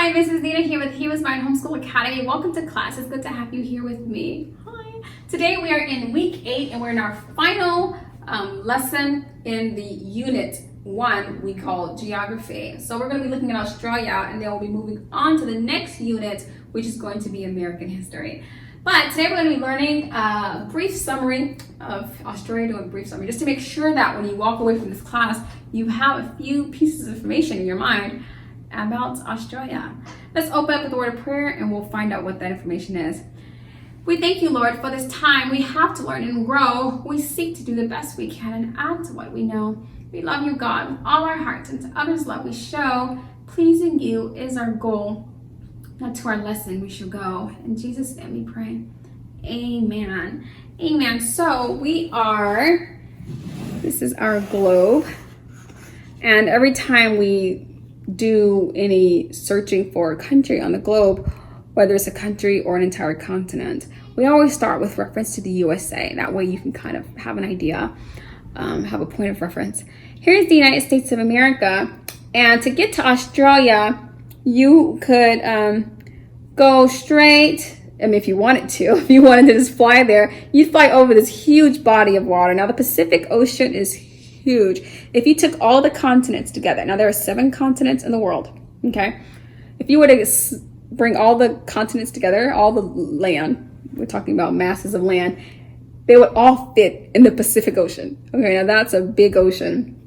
Hi, Mrs. Nina here with HeroesMart Homeschool Academy. Welcome to class. It's good to have you here with me. Hi. Today we are in week 8 and we're in our final lesson in the unit 1 we call geography. So we're going to be looking at Australia and then we'll be moving on to the next unit, which is going to be American history. But today we're going to be learning a brief summary of Australia, doing a brief summary, just to make sure that when you walk away from this class, you have a few pieces of information in your mind about Australia. Let's open up with a word of prayer and we'll find out what that information is. We thank you, Lord, for this time we have to learn and grow. We seek to do the best we can and add to what we know. We love you, God, with all our hearts, and to others' love we show. Pleasing you is our goal. Not to our lesson we shall go. In Jesus' name we pray. Amen. Amen. So this is our globe. And every time we do any searching for a country on the globe, whether it's a country or an entire continent, we always start with reference to the USA. That way you can kind of have an idea, have a point of reference. Here's the United States of America. And to get to Australia, you could go straight. I mean, if you wanted to just fly there, you'd fly over this huge body of water. Now, the Pacific Ocean is huge. If you took all the continents together, now there are 7 continents in the world, okay? If you were to bring all the continents together, all the land, we're talking about masses of land, they would all fit in the Pacific Ocean. Okay, now that's a big ocean.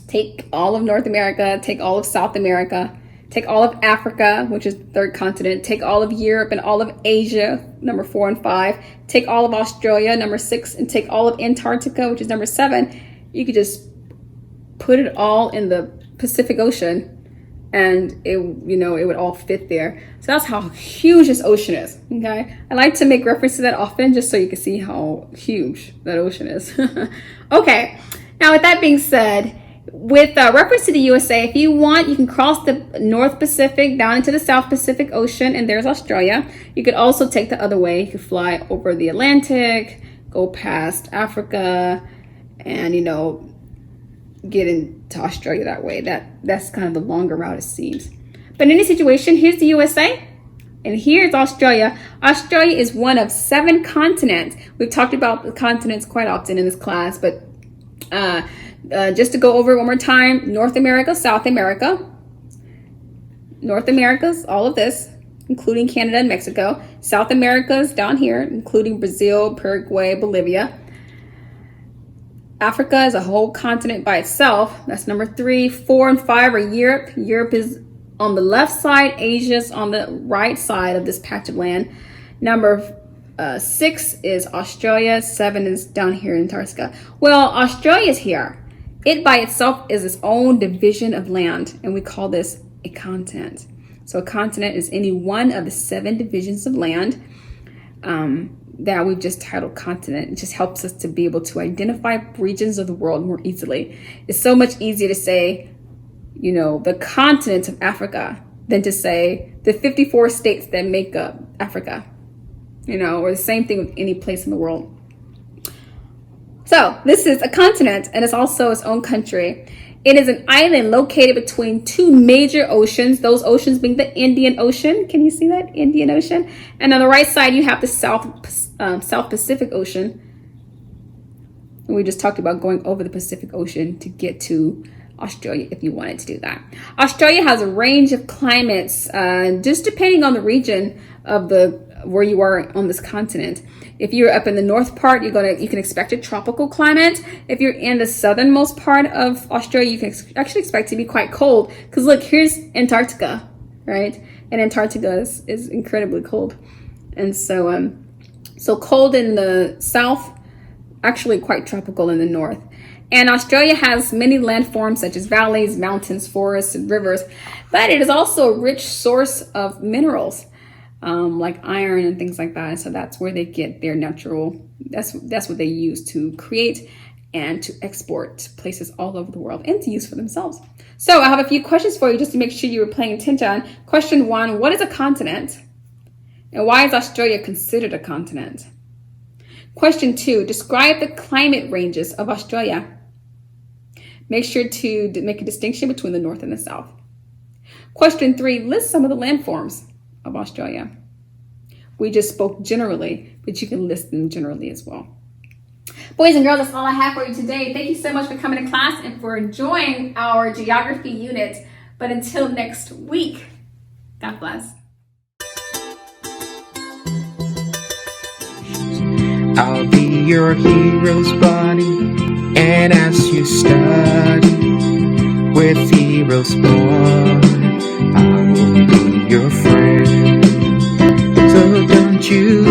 Take all of North America, take all of South America, take all of Africa, which is the 3rd continent, take all of Europe and all of Asia, number 4 and 5, take all of Australia, number 6, and take all of Antarctica, which is number 7. You could just put it all in the Pacific Ocean and it would all fit there. So that's how huge this ocean is, okay? I like to make reference to that often just so you can see how huge that ocean is. Okay, now with that being said, with reference to the USA, if you want, you can cross the North Pacific down into the South Pacific Ocean, and there's Australia. You could also take the other way. You could fly over the Atlantic, go past Africa, and get into Australia that way. That's kind of the longer route, it seems. But in any situation, here's the USA and here's Australia. Australia is one of 7 continents. We've talked about the continents quite often in this class, but just to go over it one more time: North America, South America. North America's all of this, including Canada and Mexico. South America's down here, including Brazil, Paraguay, Bolivia. Africa is a whole continent by itself. That's number 3. 4 and 5 are Europe. Europe is on the left side. Asia's on the right side of this patch of land. Number 6 is Australia. 7 is down here in Antarctica. Well, Australia's here. It by itself is its own division of land, and we call this a continent. So a continent is any one of the 7 divisions of land that we've just titled continent. It just helps us to be able to identify regions of the world more easily. It's so much easier to say, the continent of Africa than to say the 54 states that make up Africa, or the same thing with any place in the world. So this is a continent, and it's also its own country. It is an island located between 2 major oceans, those oceans being the Indian Ocean. Can you see that? Indian Ocean. And on the right side, you have the South Pacific Ocean. And we just talked about going over the Pacific Ocean to get to Australia if you wanted to do that. Australia has a range of climates, just depending on the region of where you are on this continent. If you're up in the north part, you can expect a tropical climate. If you're in the southernmost part of Australia, you can actually expect to be quite cold. Because look, here's Antarctica, right? And Antarctica is incredibly cold. And so cold in the south, actually quite tropical in the north. And Australia has many landforms such as valleys, mountains, forests, and rivers. But it is also a rich source of minerals, like iron and things like that. And so that's where they get their natural, that's what they use to create and to export to places all over the world and to use for themselves. So I have a few questions for you just to make sure you were paying attention. Question 1, what is a continent? And why is Australia considered a continent? Question 2, describe the climate ranges of Australia. Make sure to make a distinction between the north and the south. Question 3, list some of the landforms of Australia. We just spoke generally, but you can list them generally as well. Boys and girls, that's all I have for you today. Thank you so much for coming to class and for enjoying our geography unit. But until next week, God bless. I'll be your hero's buddy, and as you study with HeroesMart, I will be your friend. So don't you